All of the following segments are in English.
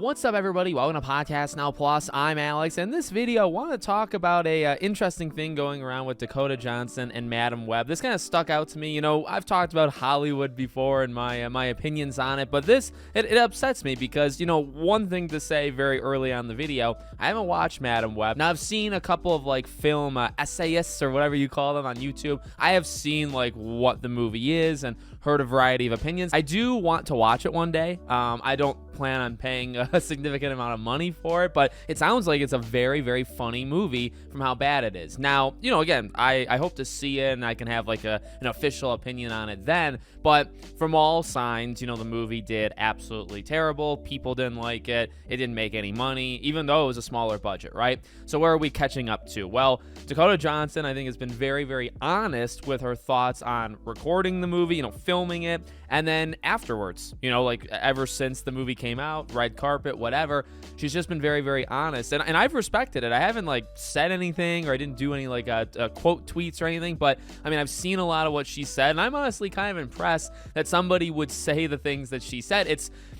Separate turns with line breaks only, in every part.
What's up, everybody? Welcome to Podcast Now Plus. I'm Alex, and in this video, I want to talk about a interesting thing going around with Dakota Johnson and Madam Web. This kind of stuck out to me. You know, I've talked about Hollywood before and my opinions on it, but this, it upsets me because, you know, one thing to say very early on the video, I haven't watched Madam Web. Now, I've seen a couple of, like, film essayists or whatever you call them on YouTube. I have seen, like, what the movie is and heard a variety of opinions. I do want to watch it one day. I don't plan on paying a significant amount of money for it, but it sounds like it's a very, very funny movie from how bad it is. Now, you know, again, I hope to see it and I can have like an official opinion on it then, but from all signs, you know, the movie did absolutely terrible. People didn't like it. It didn't make any money, even though it was a smaller budget, right? So where are we catching up to? Well, Dakota Johnson, I think, has been very, very honest with her thoughts on recording the movie, you know, filming it, and then afterwards, you know, like ever since the movie came out, red carpet, whatever, she's just been very, very honest, and I've respected it. I haven't like said anything, or I didn't do any like quote tweets or anything, but I mean, I've seen a lot of what she said, and I'm honestly kind of impressed that somebody would say the things that she said.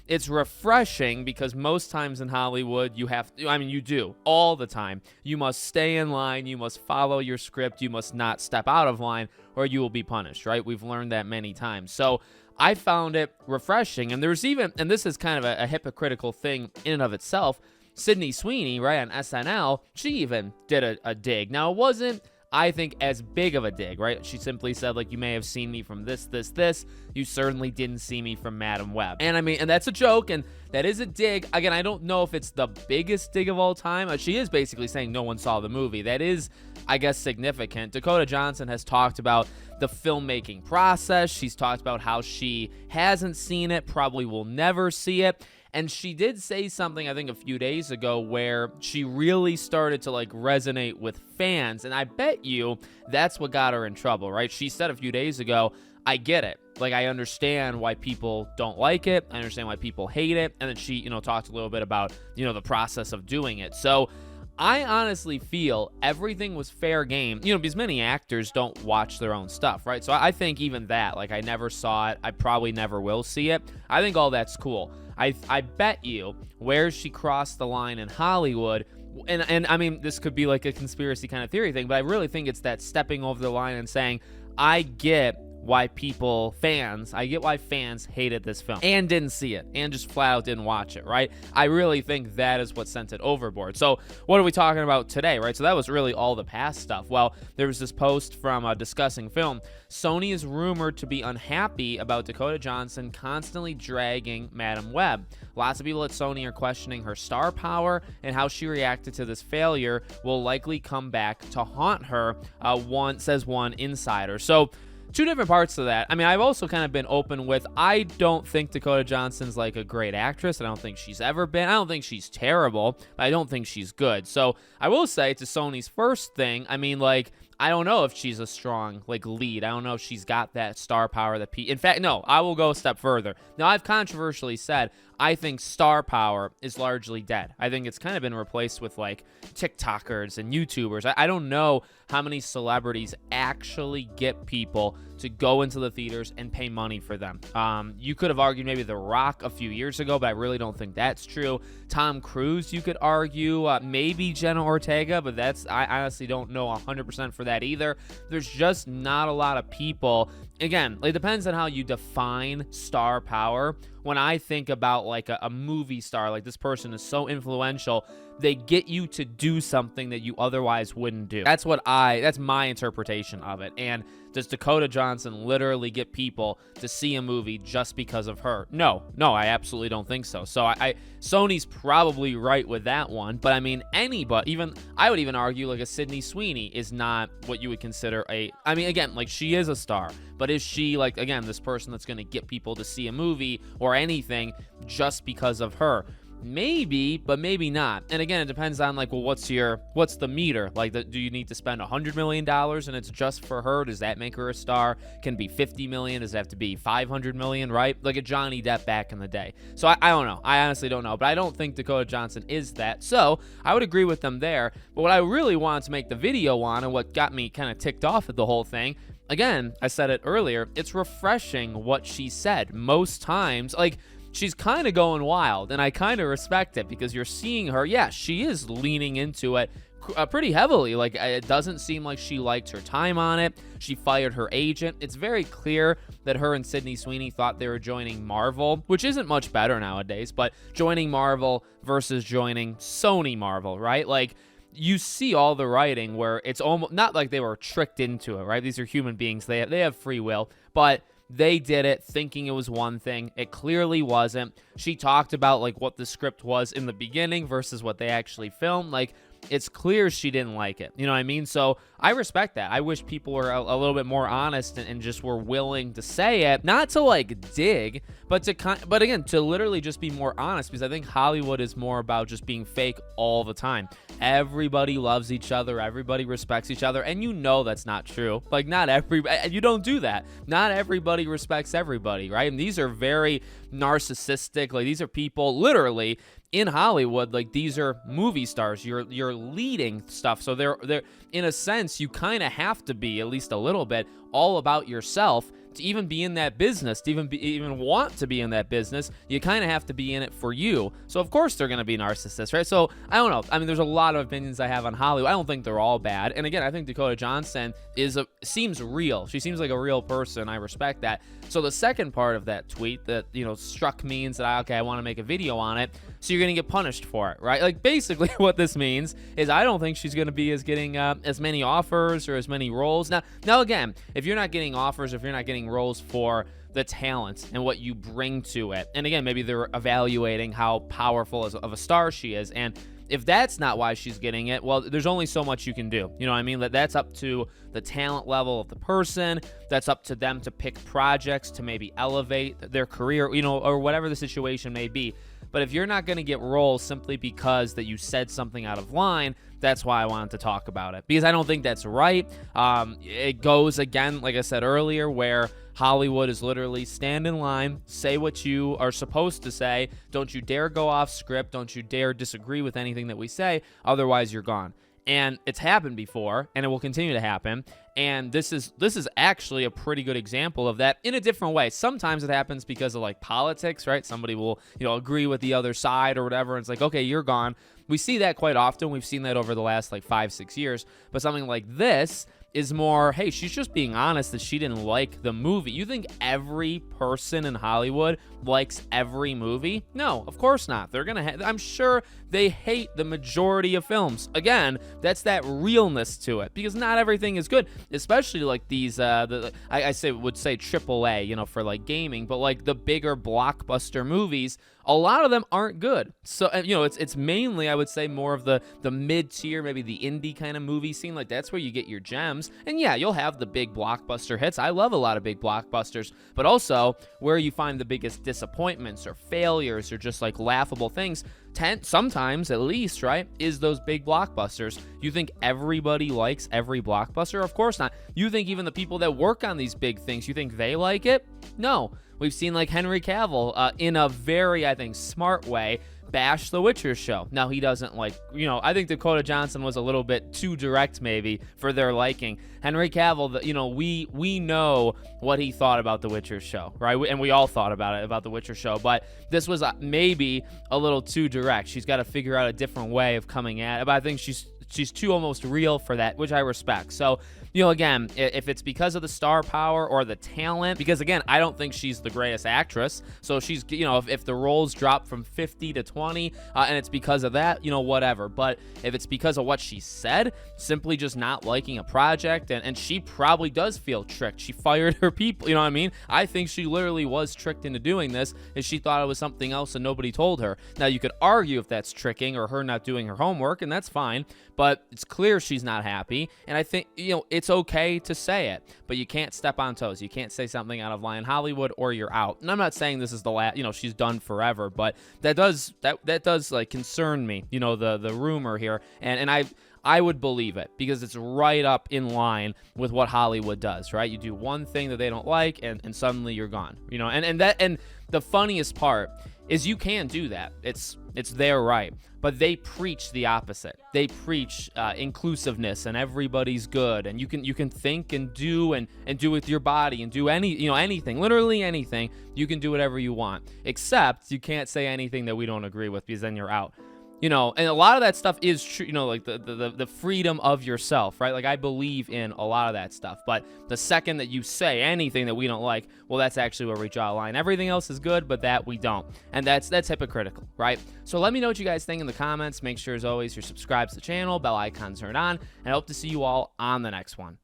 It's refreshing because most times in Hollywood, you have to, I mean, you do all the time. You must stay in line. You must follow your script. You must not step out of line or you will be punished, right? We've learned that many times. So I found it refreshing. And there's even, and this is kind of a hypocritical thing in and of itself, Sydney Sweeney, right, on SNL, she even did a dig. Now, it wasn't, I think, as big of a dig, right? She simply said, like, you may have seen me from this. You certainly didn't see me from Madam Web. And I mean, and that's a joke, and that is a dig. Again, I don't know if it's the biggest dig of all time. She is basically saying no one saw the movie. That is, I guess, significant. Dakota Johnson has talked about the filmmaking process. She's talked about how she hasn't seen it, probably will never see it. And she did say something, I think, a few days ago where she really started to, like, resonate with fans. And I bet you that's what got her in trouble, right? She said a few days ago, I get it. Like, I understand why people don't like it. I understand why people hate it. And then she, you know, talked a little bit about, you know, the process of doing it. So I honestly feel everything was fair game, you know, because many actors don't watch their own stuff, right? So I think even that, like, I never saw it. I probably never will see it. I think all that's cool. I bet you where she crossed the line in Hollywood, and I mean, this could be like a conspiracy kind of theory thing, but I really think it's that stepping over the line and saying, I get why fans hated this film and didn't see it and just flat out didn't watch it, right? I really think that is what sent it overboard. So what are we talking about today, right? So that was really all the past stuff. Well, there was this post from Discussing Film. Sony is rumored to be unhappy about Dakota Johnson constantly dragging Madam Web. Lots of people at Sony are questioning her star power, and how she reacted to this failure will likely come back to haunt her, says one insider. So two different parts to that. I mean, I've also kind of been open with, I don't think Dakota Johnson's like a great actress. I don't think she's ever been. I don't think she's terrible. I don't think she's good. So I will say, to Sony's first thing, I mean, like, I don't know if she's a strong, like, lead. I don't know if she's got that star power that in fact, no, I will go a step further. Now, I've controversially said I think star power is largely dead. I think it's kind of been replaced with, like, TikTokers and YouTubers. I don't know how many celebrities actually get people to go into the theaters and pay money for them. You could have argued maybe The Rock a few years ago, but I really don't think that's true. Tom Cruise, you could argue, maybe Jenna Ortega, but I honestly don't know 100% for that either. There's just not a lot of people. Again, it depends on how you define star power. When I think about like a movie star, like this person is so influential, they get you to do something that you otherwise wouldn't do. That's my interpretation of it. And does Dakota Johnson literally get people to see a movie just because of her? No, I absolutely don't think so. So Sony's probably right with that one. But I mean, I would even argue like a Sydney Sweeney is not what you would consider I mean, again, like, she is a star, but is she, like, again, this person that's going to get people to see a movie or anything just because of her? Maybe, but maybe not. And again, it depends on, like, well, what's the meter? Like, do you need to spend $100 million and it's just for her? Does that make her a star? Can it be $50 million? Does it have to be $500 million, right? Like a Johnny Depp back in the day. So I don't know. I honestly don't know. But I don't think Dakota Johnson is that. So I would agree with them there. But what I really wanted to make the video on, and what got me kind of ticked off at the whole thing, again, I said it earlier, it's refreshing what she said. Most times, like, she's kind of going wild, and I kind of respect it because you're seeing her. Yeah, she is leaning into it pretty heavily. Like, it doesn't seem like she liked her time on it. She fired her agent. It's very clear that her and Sydney Sweeney thought they were joining Marvel, which isn't much better nowadays, but joining Marvel versus joining Sony Marvel, right? Like, you see all the writing where it's almost not like they were tricked into it, right? These are human beings. They have free will, but they did it thinking it was one thing. It clearly wasn't. She talked about like what the script was in the beginning versus what they actually filmed. Like, it's clear she didn't like it. You know what I mean? So I respect that. I wish people were a little bit more honest and just were willing to say it, not to like dig, but again, to literally just be more honest, because I think Hollywood is more about just being fake all the time. Everybody loves each other. Everybody respects each other. And you know that's not true. Like, you don't do that. Not everybody respects everybody, right? And these are very narcissistic. Like, these are people literally in Hollywood. Like, these are movie stars. You're leading stuff. So they're in a sense, you kind of have to be, at least a little bit, all about yourself to even be in that business, to even want to be in that business. You kind of have to be in it for you. So of course they're going to be narcissists, right? So I don't know. I mean, there's a lot of opinions I have on Hollywood. I don't think they're all bad. And again, I think Dakota Johnson seems real. She seems like a real person. I respect that. So the second part of that tweet that, struck me and said, I want to make a video on it. So you're going to get punished for it, right? Like, basically what this means is I don't think she's going to be getting as many offers or as many roles. Now again, if you're not getting offers, if you're not getting roles for the talent and what you bring to it, and again, maybe they're evaluating how powerful of a star she is, and if that's not why she's getting it, well, there's only so much you can do. You know what I mean? That's up to the talent level of the person. That's up to them to pick projects to maybe elevate their career, or whatever the situation may be. But if you're not going to get roles simply because that you said something out of line, that's why I wanted to talk about it, because I don't think that's right. It goes again, like I said earlier, where Hollywood is literally stand in line, say what you are supposed to say. Don't you dare go off script. Don't you dare disagree with anything that we say. Otherwise, you're gone. And it's happened before, and it will continue to happen. And this is actually a pretty good example of that in a different way. Sometimes it happens because of like politics, right? Somebody will, agree with the other side or whatever. And it's like, okay, you're gone. We see that quite often. We've seen that over the last like 5-6 years. But something like this is more, hey, she's just being honest that she didn't like the movie. You think every person in Hollywood likes every movie? No, of course not. They're gonna I'm sure they hate the majority of films. Again, that's that realness to it, because not everything is good, especially like these would say AAA, for like gaming, but like the bigger blockbuster movies, a lot of them aren't good. So it's mainly, I would say, more of the mid-tier, maybe the indie kind of movie scene. Like, that's where you get your gems. And yeah, you'll have the big blockbuster hits. I love a lot of big blockbusters, but also where you find the biggest disappointments or failures or just like laughable things, sometimes at least, right, is those big blockbusters. You think everybody likes every blockbuster? Of course not. You think even the people that work on these big things, you think they like it? No. We've seen like Henry Cavill in a very, I think, smart way bash The Witcher show. Now, he doesn't like, I think Dakota Johnson was a little bit too direct maybe for their liking. Henry Cavill, we know what he thought about The Witcher show, right? And we all thought about The Witcher show, but this was maybe a little too direct. She's got to figure out a different way of coming at it, but I think she's too almost real for that, which I respect. So, again, if it's because of the star power or the talent, because again, I don't think she's the greatest actress. So she's, if the roles drop from 50 to 20, and it's because of that, whatever. But if it's because of what she said, simply just not liking a project, and she probably does feel tricked. She fired her people, you know what I mean? I think she literally was tricked into doing this, and she thought it was something else and nobody told her. Now, you could argue if that's tricking or her not doing her homework, and that's fine. But it's clear she's not happy, and I think, it's okay to say it, but you can't step on toes. You can't say something out of line Hollywood or you're out. And I'm not saying this is the last, she's done forever, but that does like concern me, the rumor here, and I would believe it, because it's right up in line with what Hollywood does, right? You do one thing that they don't like, and suddenly you're gone, and the funniest part is you can do that. It's their right. But they preach the opposite. They preach inclusiveness and everybody's good, and you can think and do with your body and do anything, literally anything. You can do whatever you want, except you can't say anything that we don't agree with, because then you're out. And a lot of that stuff is true, like the freedom of yourself, right? Like, I believe in a lot of that stuff. But the second that you say anything that we don't like, well, that's actually where we draw a line. Everything else is good, but that we don't. And that's hypocritical, right? So let me know what you guys think in the comments. Make sure, as always, you're subscribed to the channel, bell icon turned on, and I hope to see you all on the next one.